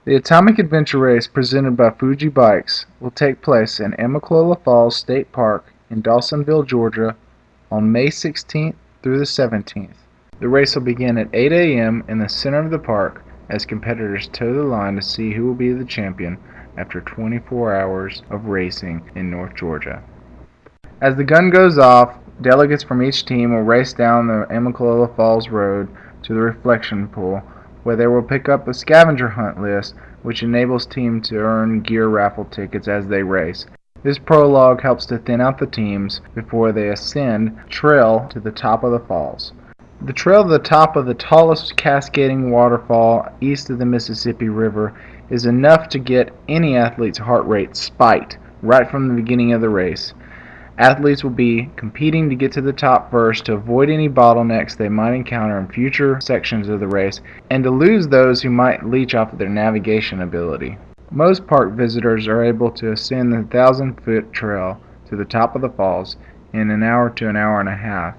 The Atomic Adventure Race presented by Fuji Bikes will take place in Amicalola Falls State Park in Dawsonville, Georgia on May 16th through the 17th. The race will begin at 8 a.m. in the center of the park as competitors toe the line to see who will be the champion after 24 hours of racing in North Georgia. As the gun goes off, delegates from each team will race down the Amicalola Falls Road to the reflection pool, where they will pick up a scavenger hunt list which enables teams to earn gear raffle tickets as they race. This prologue helps to thin out the teams before they ascend trail to the top of the falls. The trail to the top of the tallest cascading waterfall east of the Mississippi River is enough to get any athlete's heart rate spiked right from the beginning of the race. Athletes will be competing to get to the top first to avoid any bottlenecks they might encounter in future sections of the race and to lose those who might leech off their navigation ability. Most park visitors are able to ascend the 1,000-foot trail to the top of the falls in an hour to an hour and a half.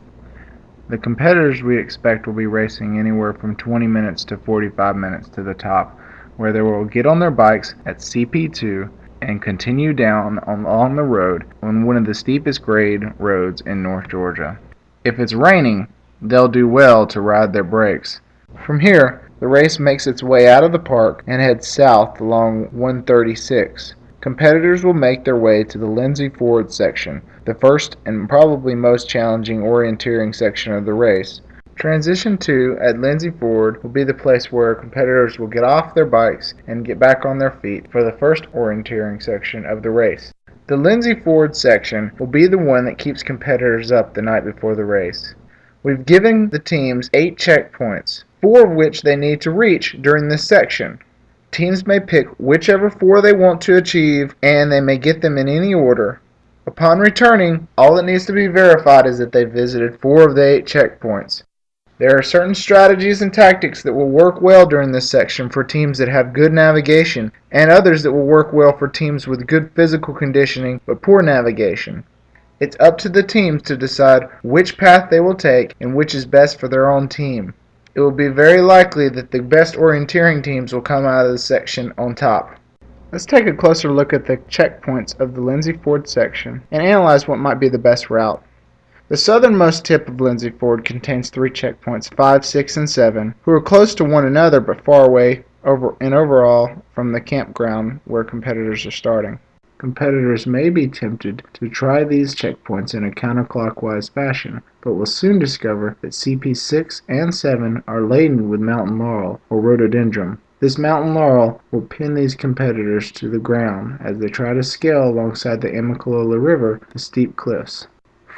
The competitors we expect will be racing anywhere from 20 minutes to 45 minutes to the top, where they will get on their bikes at CP2 and continue down along the road on one of the steepest grade roads in North Georgia. If it's raining, they'll do well to ride their brakes. From here, the race makes its way out of the park and heads south along 136. Competitors will make their way to the Lindsay Ford section, the first and probably most challenging orienteering section of the race. Transition 2 at Lindsay Ford will be the place where competitors will get off their bikes and get back on their feet for the first orienteering section of the race. The Lindsay Ford section will be the one that keeps competitors up the night before the race. We've given the teams 8 checkpoints, 4 of which they need to reach during this section. Teams may pick whichever 4 they want to achieve, and they may get them in any order. Upon returning, all that needs to be verified is that they visited 4 of the 8 checkpoints. There are certain strategies and tactics that will work well during this section for teams that have good navigation, and others that will work well for teams with good physical conditioning but poor navigation. It's up to the teams to decide which path they will take and which is best for their own team. It will be very likely that the best orienteering teams will come out of this section on top. Let's take a closer look at the checkpoints of the Lindsay Ford section and analyze what might be the best route. The southernmost tip of Lindsay Ford contains 3 checkpoints, 5, 6, and 7, who are close to one another but far away overall from the campground where competitors are starting. Competitors may be tempted to try these checkpoints in a counterclockwise fashion, but will soon discover that CP6 and 7 are laden with mountain laurel or rhododendron. This mountain laurel will pin these competitors to the ground as they try to scale alongside the Amicalola River the steep cliffs.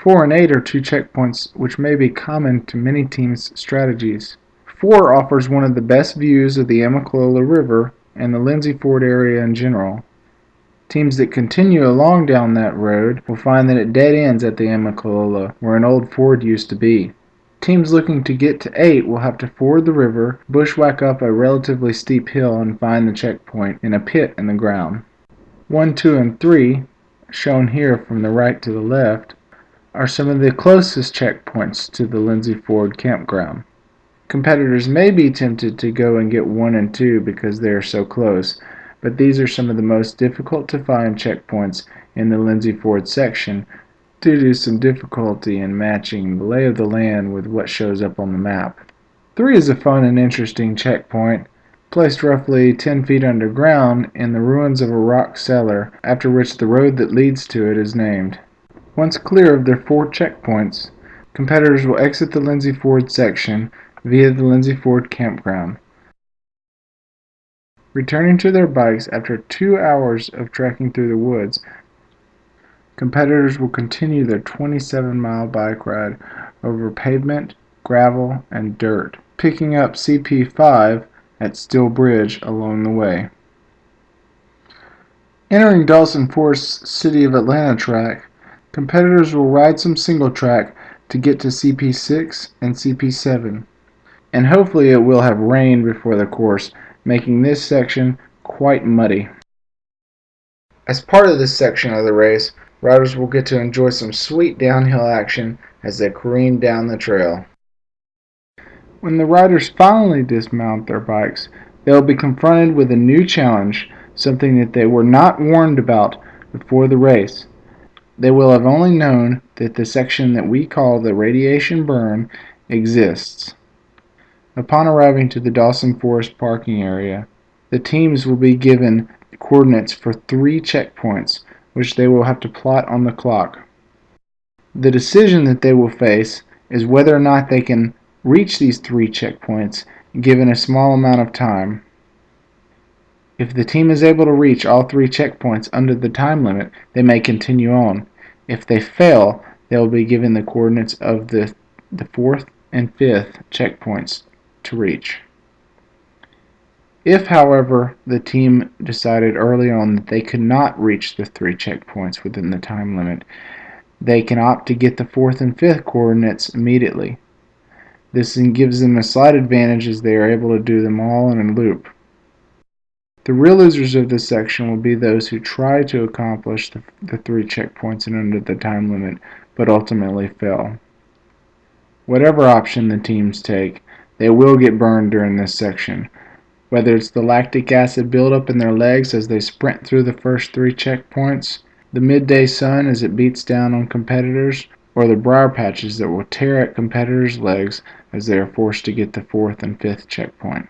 4 and 8 are 2 checkpoints which may be common to many teams' strategies. 4 offers one of the best views of the Amicalola River and the Lindsay Ford area in general. Teams that continue along down that road will find that it dead ends at the Amicalola, where an old ford used to be. Teams looking to get to 8 will have to ford the river, bushwhack up a relatively steep hill, and find the checkpoint in a pit in the ground. 1, 2, and 3, shown here from the right to the left, are some of the closest checkpoints to the Lindsay Ford campground. Competitors may be tempted to go and get 1 and 2 because they are so close, but these are some of the most difficult to find checkpoints in the Lindsay Ford section due to some difficulty in matching the lay of the land with what shows up on the map. 3 is a fun and interesting checkpoint, placed roughly 10 feet underground in the ruins of a rock cellar, after which the road that leads to it is named. Once clear of their 4 checkpoints, competitors will exit the Lindsay Ford section via the Lindsay Ford campground. Returning to their bikes after 2 hours of trekking through the woods, competitors will continue their 27-mile bike ride over pavement, gravel, and dirt, picking up CP5 at Steel Bridge along the way. Entering Dawson Forest's City of Atlanta track, competitors will ride some single track to get to CP6 and CP7, and hopefully it will have rained before the course, making this section quite muddy. As part of this section of the race, riders will get to enjoy some sweet downhill action as they careen down the trail. When the riders finally dismount their bikes, They will be confronted with a new challenge, something that they were not warned about before the race. They will have only known that the section that we call the radiation burn exists. Upon arriving to the Dawson Forest parking area, the teams will be given coordinates for 3 checkpoints, which they will have to plot on the clock. The decision that they will face is whether or not they can reach these 3 checkpoints given a small amount of time. If the team is able to reach all 3 checkpoints under the time limit, they may continue on. If they fail, they will be given the coordinates of the 4th and 5th checkpoints to reach. If, however, the team decided early on that they could not reach the 3 checkpoints within the time limit, they can opt to get the 4th and 5th coordinates immediately. This gives them a slight advantage as they are able to do them all in a loop. The real losers of this section will be those who try to accomplish the 3 checkpoints and under the time limit, but ultimately fail. Whatever option the teams take, they will get burned during this section. Whether it's the lactic acid buildup in their legs as they sprint through the first 3 checkpoints, the midday sun as it beats down on competitors, or the briar patches that will tear at competitors' legs as they are forced to get the 4th and 5th checkpoint.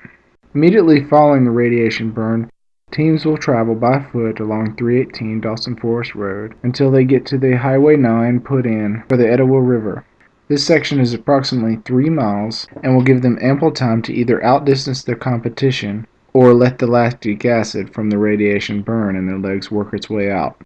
Immediately following the radiation burn, teams will travel by foot along 318 Dawson Forest Road until they get to the Highway 9 put-in for the Etowah River. This section is approximately 3 miles and will give them ample time to either outdistance their competition or let the lactic acid from the radiation burn in their legs work its way out.